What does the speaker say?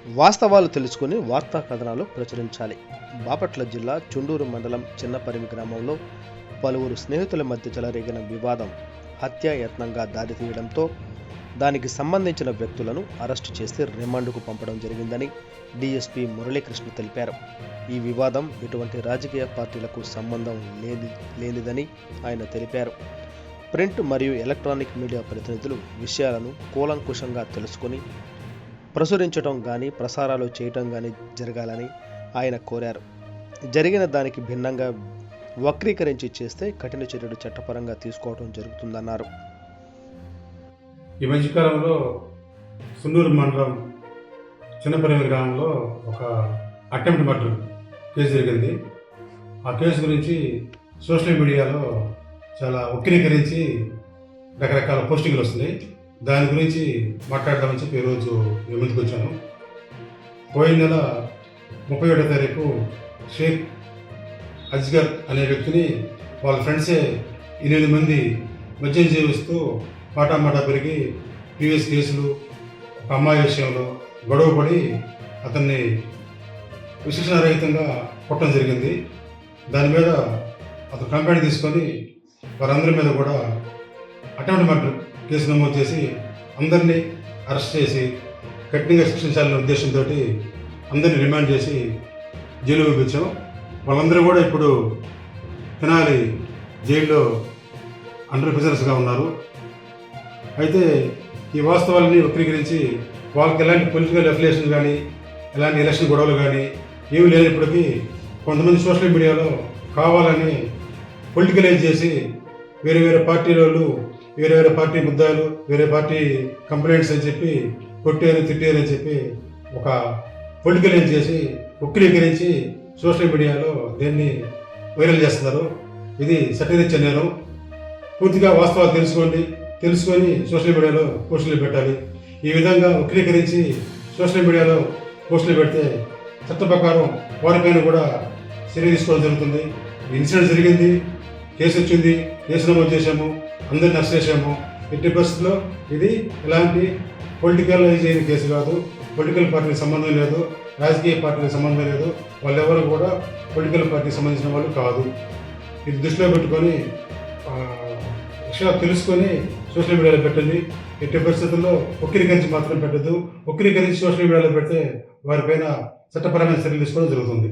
వాస్తవాలు తెలుసుకుని వార్తా కథనాలు ప్రచురించాలి. బాపట్ల జిల్లా చుండూరు మండలం చిన్నపరిమి గ్రామంలో పలువురు స్నేహితుల మధ్య చెలరేగిన వివాదం హత్యాయత్నంగా దారితీయడంతో దానికి సంబంధించిన వ్యక్తులను అరెస్టు చేసి రిమాండ్కు పంపడం జరిగిందని డీఎస్పీ మురళీకృష్ణ తెలిపారు. ఈ వివాదం ఎటువంటి రాజకీయ పార్టీలకు సంబంధం లేనిదని ఆయన తెలిపారు. ప్రింట్ మరియు ఎలక్ట్రానిక్ మీడియా ప్రతినిధులు విషయాలను కూలంకుషంగా తెలుసుకుని ప్రచురించడం కానీ ప్రసారాలు చేయటం కానీ జరగాలని ఆయన కోరారు. జరిగిన దానికి భిన్నంగా వక్రీకరించి చేస్తే కఠిన చర్యలు చట్టపరంగా తీసుకోవడం జరుగుతుందన్నారు. ఈ మధ్యకాలంలో సున్నూరు మండలం చిన్నపరిమి గ్రామంలో ఒక అటెంప్ట్ మర్డర్ కేసు జరిగింది. ఆ కేసు గురించి సోషల్ మీడియాలో చాలా వక్రీకరించి రకరకాల పోస్టింగ్లు వస్తున్నాయి. దాని గురించి మాట్లాడదామని చెప్పి ఈరోజు మీ ముందుకు వచ్చాను. పోయిన నెల 31వ తారీఖు షేక్ అజ్గర్ అనే వ్యక్తిని వాళ్ళ ఫ్రెండ్సే 8 మంది మద్యం జీవిస్తూ మాటా పెరిగి ప్రీవియస్ కేసులు ఒక అమ్మాయి విషయంలో గొడవపడి అతన్ని విశిక్షణారహితంగా కొట్టడం జరిగింది. దాని మీద అతను కంప్లైంట్ తీసుకొని వారందరి మీద కూడా అటెంప్ట్ మర్డర్ కేసు నమోదు చేసి అందరినీ అరెస్ట్ చేసి కఠినంగా శిక్షించాలనే ఉద్దేశంతో అందరినీ రిమాండ్ చేసి జైలు పంపించాం. వాళ్ళందరూ కూడా ఇప్పుడు తెనాలి జైల్లో అండర్ ప్రిజనర్స్గా ఉన్నారు. అయితే ఈ వాస్తవాలని వక్రీకరించి వాళ్ళకి ఎలాంటి పొలిటికల్ అఫిలియేషన్ కానీ ఎలాంటి ఎలక్షన్ గొడవలు కానీ ఏమీ లేనప్పటికీ కొంతమంది సోషల్ మీడియాలో కావాలని పొలిటికలైజ్ చేసి వేరే పార్టీలు వేరే పార్టీ ముద్దాలు వేరే పార్టీ కంప్లైంట్స్ అని చెప్పి కొట్టారు తిట్టారు అని చెప్పి ఒక పొలిటికలైజ్ చేసి వక్రీకరించి సోషల్ మీడియాలో దీన్ని వైరల్ చేస్తున్నారు. ఇది చట్టరీత్యా నేరం. పూర్తిగా వాస్తవాలు తెలుసుకొని సోషల్ మీడియాలో పోస్టులు పెట్టాలి. ఈ విధంగా వక్రీకరించి సోషల్ మీడియాలో పోస్టులు పెడితే చట్ట ప్రకారం వారిపైన కూడా చర్య తీసుకోవడం జరుగుతుంది. ఇన్సిడెంట్ జరిగింది, కేసు వచ్చింది, కేసు నమోదు చేశాము, అందరిని అరెస్ట్ చేశాము. ఎట్టి పరిస్థితుల్లో ఇది ఎలాంటి పొలిటికలైజ్ అయిన కేసు కాదు. పొలిటికల్ పార్టీకి సంబంధం లేదు, రాజకీయ పార్టీకి సంబంధం లేదు. వాళ్ళెవరు కూడా పొలిటికల్ పార్టీకి సంబంధించిన వాళ్ళు కాదు. ఇది దృష్టిలో పెట్టుకొని విషయాలు తెలుసుకొని సోషల్ మీడియాలో పెట్టండి. ఎట్టి పరిస్థితుల్లో వక్రీకరించి మాత్రం పెట్టద్దు. వక్రీకరించి సోషల్ మీడియాలో పెడితే వారిపైన చట్టపరమైన చర్యలు తీసుకోవడం జరుగుతుంది.